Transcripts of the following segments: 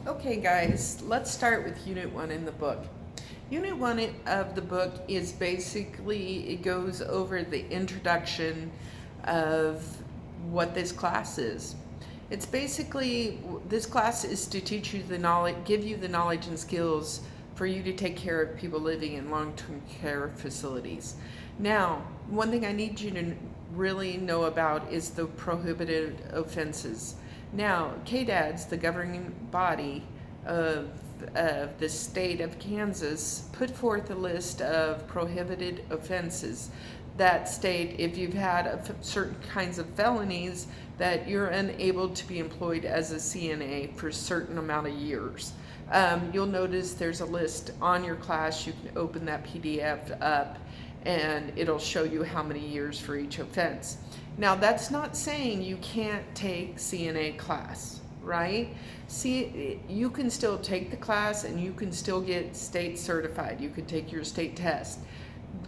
Okay, guys, let's start with Unit 1 in the book. Unit 1 of the book is basically, it goes over the introduction of what this class is. It's basically, this class is to teach you the knowledge, give you the knowledge and skills for you to take care of people living in long-term care facilities. Now, one thing I need you to really know about is the prohibited offenses. Now, KDADS, the governing body of, the state of Kansas, put forth a list of prohibited offenses that state if you've had certain kinds of felonies that you're unable to be employed as a CNA for a certain amount of years. You'll notice there's a list on your class. You can open that PDF up and it'll show you how many years for each offense. Now, that's not saying you can't take CNA class, right? See, you can still take the class and you can still get state certified. You can take your state test.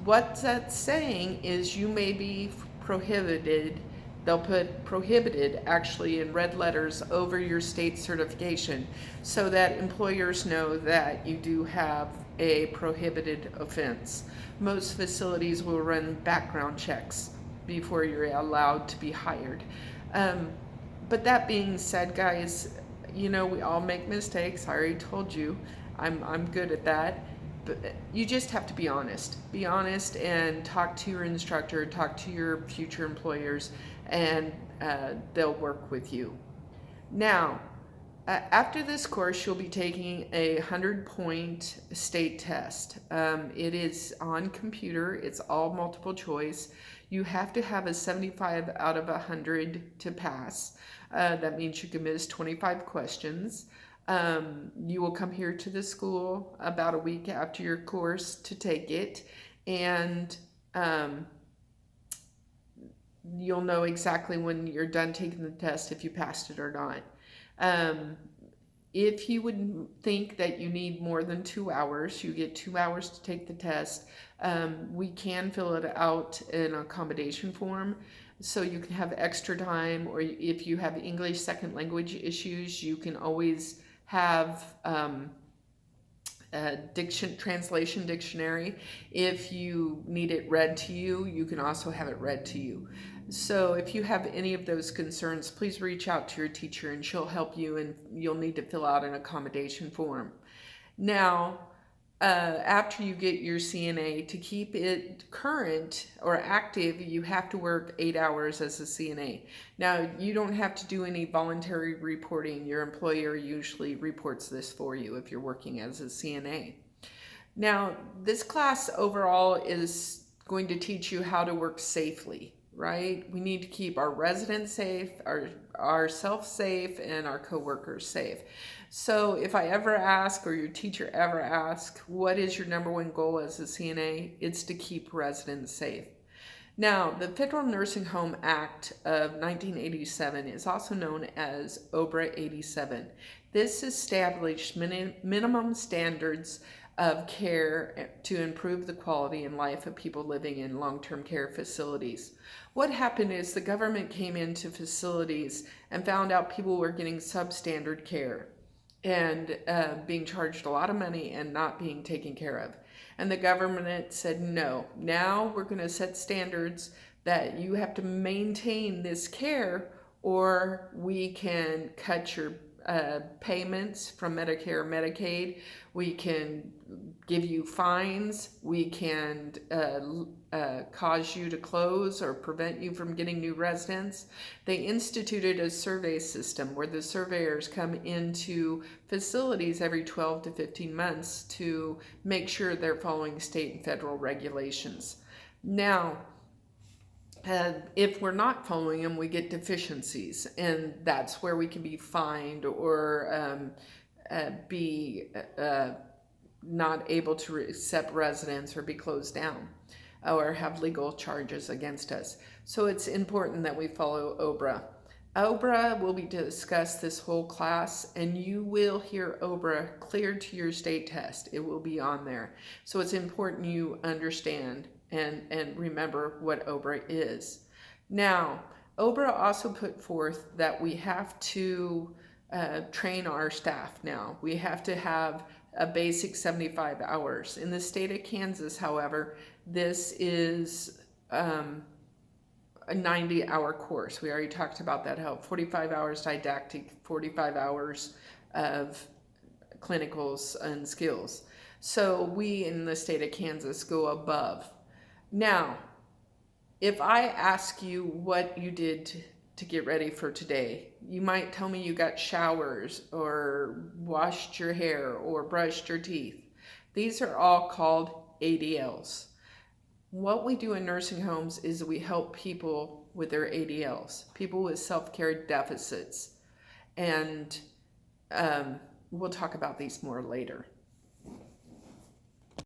What that's saying is you may be prohibited. They'll put prohibited actually in red letters over your state certification so that employers know that you do have a prohibited offense. Most facilities will run background checks before you're allowed to be hired. But that being said, guys, we all make mistakes. I already told you, I'm good at that. But you just have to be honest. Be honest and talk to your instructor, talk to your future employers, and they'll work with you. Now, after this course, you'll be taking a 100-point state test. It is on computer. It's all multiple choice. You have to have a 75 out of 100 to pass. That means you can miss 25 questions. You will come here to the school about a week after your course to take it, and you'll know exactly when you're done taking the test if you passed it or not. If you would think that you need more than 2 hours, you get 2 hours to take the test. We can fill it out in an accommodation form so you can have extra time, or if you have English second language issues, you can always have a translation dictionary. If you need it read to you, you can also have it read to you. So if you have any of those concerns, please reach out to your teacher and she'll help you, and you'll need to fill out an accommodation form. Now, after you get your CNA, to keep it current or active, you have to work 8 hours as a CNA. Now, you don't have to do any voluntary reporting. Your employer usually reports this for you if you're working as a CNA. Now, this class overall is going to teach you how to work safely, right? We need to keep our residents safe, ourselves safe, and our coworkers safe. So if I ever ask, or your teacher ever asks, what is your number one goal as a CNA? It's to keep residents safe. Now, the Federal Nursing Home Act of 1987 is also known as OBRA 87. This established minimum standards of care to improve the quality and life of people living in long-term care facilities. What happened is the government came into facilities and found out people were getting substandard care and being charged a lot of money and not being taken care of. And the government said, no, now we're going to set standards that you have to maintain this care, or we can cut your payments from Medicare or Medicaid. We can give you fines. We can cause you to close or prevent you from getting new residents. They instituted a survey system where the surveyors come into facilities every 12 to 15 months to make sure they're following state and federal regulations. Now, if we're not following them, we get deficiencies, and that's where we can be fined or be not able to accept residents or be closed down or have legal charges against us. So it's important that we follow OBRA. OBRA will be discussed this whole class, and you will hear OBRA cleared to your state test. It will be on there. So it's important you understand and remember what OBRA is. Now, OBRA also put forth that we have to train our staff now. We have to have a basic 75 hours. In the state of Kansas, however, this is a 90-hour course. We already talked about that, how 45 hours didactic, 45 hours of clinicals and skills. So we in the state of Kansas go above. Now, if I ask you what you did to get ready for today, you might tell me you got showers or washed your hair or brushed your teeth. These are all called ADLs. What we do in nursing homes is we help people with their ADLs, people with self-care deficits. And we'll talk about these more later.